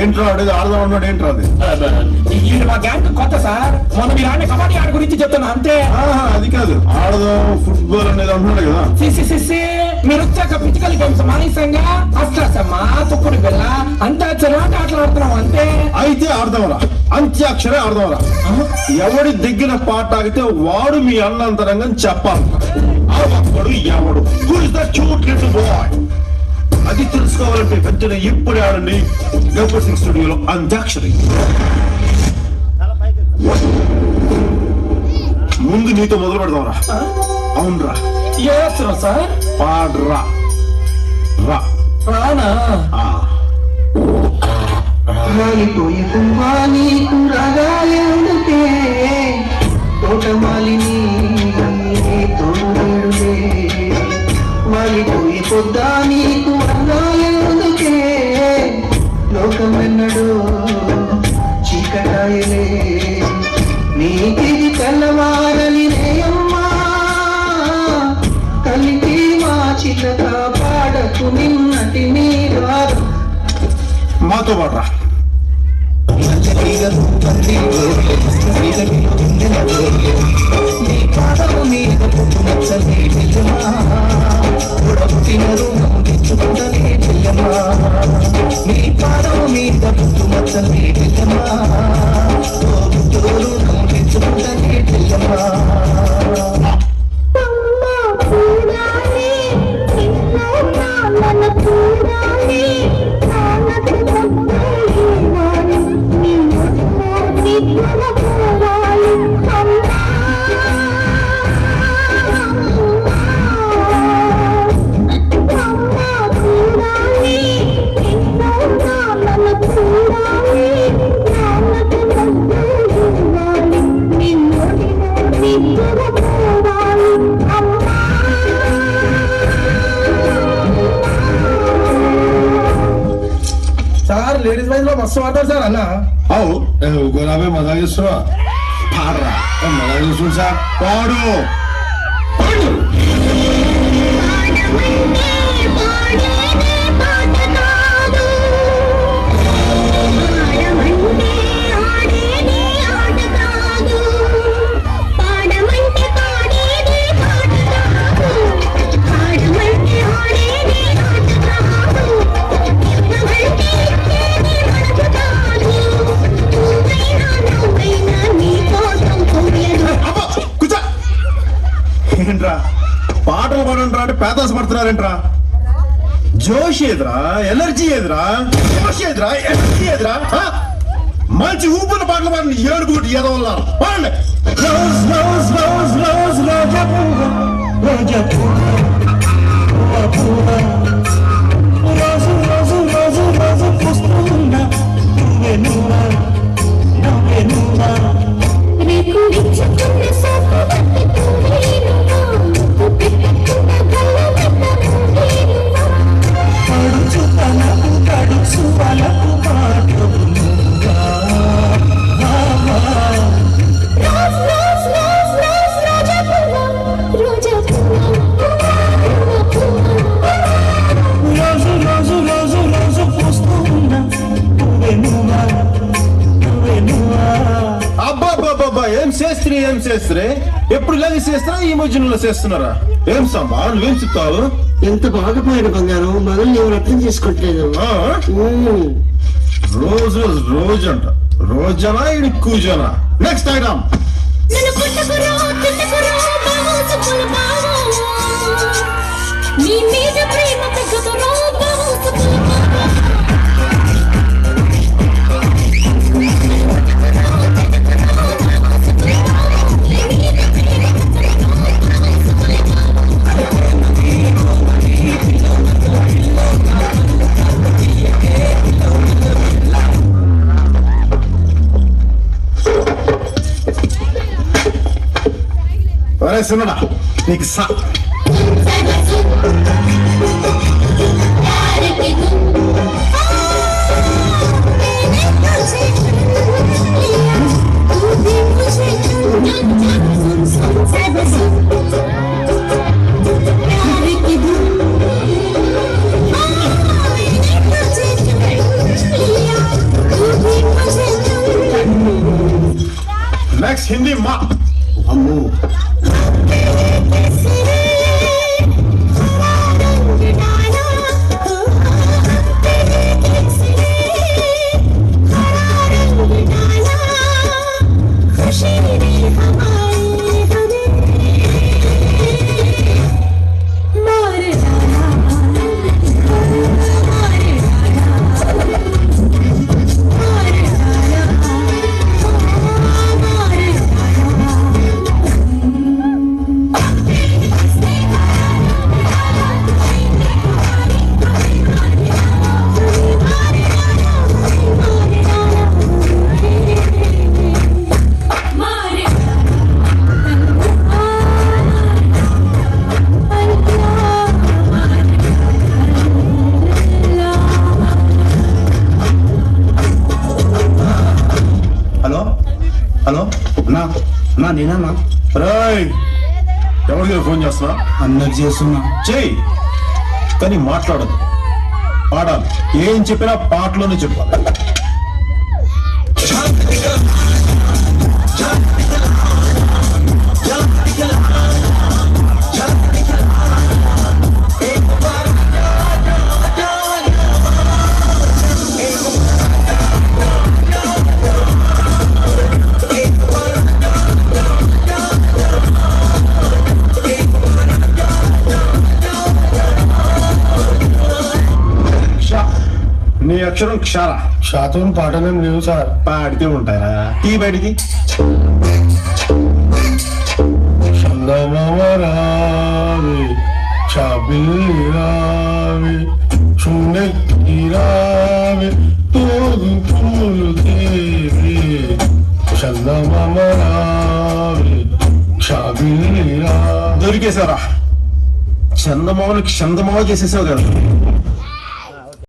ఏంట్రా అడిగి ఆడదాం అన్నాడు ఏంట్రా అది? ఇది మా గ్యాంగ్ కొత్త సార్. మొన్న మీరు ఆడే కబడ్డీ ఆడ గురించి చెప్తున్నా అంతే. అది కాదు, ఆడదాం ఫుట్బాల్ అనేది అంటున్నాడు కదా. మీరు వచ్చాక ఫిజికల్ గేమ్స్ మానేసంగా అష్టాసమ్మా తొక్కుడు పిల్ల అంతా చిరాట ఆటలు ఆడుతున్నాం అంతే. అయితే ఆడదాంరా, అంత్యాక్షరే ఆడదాంరా. ఎవడి దగ్గర పాట ఆగితే వాడు మీ అన్నంతరంగా చెప్పాలి. ఒక్కడు ఎవడు బాయ్ అది తెలుసుకోవాలంటే వెంటనే ఇప్పుడే ఆడండి గబ్బర్ సింగ్ స్టూడియోలో అంత్యాక్షరి. ముందు నీతో మొదలు పెడదాంరా. అవునరా, ఏస్తున్నాం సార్. పాడరా రా. రానా రాలిపోయి పువ్వా నీకు రాగాలేందుకే తోటమాలిని తోడులే వాలిపోయి పొద్దా నీకు రాగాలేందుకే లోకమెన్నడో చీకటాయలే నీకిది తెల్లవారని రేయమ్మా కలిపి మా చిలక పాడకు నిన్నటి నీ రాదు. మాతో పాడరా. నీ పాదము మీద పుట్టునచ్చని చెల్లెమ్మా పుట్టిన రుణం తెచ్చుకుంటనే చెల్లెమ్మా నీ పాదము మీద పుట్టునచ్చని చెల్లెమ్మా రుణం తెచ్చుకుంటనే చెల్లెమ్మా. సార్ లేడీస్ వైజ్ లో మస్తు వాడతారు సార్ అన్న. అవు గులాబీ మజా చేస్తున్నా. పాడరా, మజా చేస్తుంది సార్. పాడు. ఏంట్రా పాటలు పాడంట్రా అంటే పేదాస పడుతున్నారేంట్రా? జోష్ ఏదిరా, ఎనర్జీ ఏదిరా, జోష్ ఏదిరా, ఎనర్జీ ఏదిరా? మంచి ఊపిన పాటలు పాడండి. ఏడుగుటి ఏదో ఉన్నారు పాడండి. రోజ్ రోజ్ రోజ్ రోజ్ రోజా పువ్వా రోజా పువ్వా పువ్వా రోజు రోజు రోజు రోజు పుస్తున్నా నువ్వే నువ్వా నువ్వే నువ్వా రేకు విచ్చుకున్న సాకు పడుచు తనకు కడుచు వాళ్ళకు మాటలు ఏం చేస్త్రీ ఏం చేస్త్రీ ఎప్పుడు ఇలాగే చేస్తారా? ఈ మధ్యలో చేస్తున్నారా? ఏం సమ్మా నువ్వేం చెప్తావు? ఎంత బాగా పోయాడు బంగారం, మనల్ని ఎవరు అర్థం చేసుకోవట్లేదు. రోజు రోజు అంట రోజనా ఇది కూజనా. నెక్స్ట్ ఐటమ్ సున్నా నీకు సా చేస్తున్నా అన్నది చేస్తున్నా. చెయ్యి కానీ మాట్లాడదు, పాడాలి. ఏం చెప్పినా పాటలోనే చెప్పాలి. నీ అక్షరం క్షార. శాతం పాటలేం లేవు సార్. పాడితే ఉంటాయా? టీ బయటికి. చందమామ రావే, చాబిల్లి రావే, చున్నెక్కి రావే, తోడు పూలు తేవే. చందమామ రావే, చాబిల్లి రావే. దొరికేశారా? చందమామని చందమామ చేసేసావు కదా.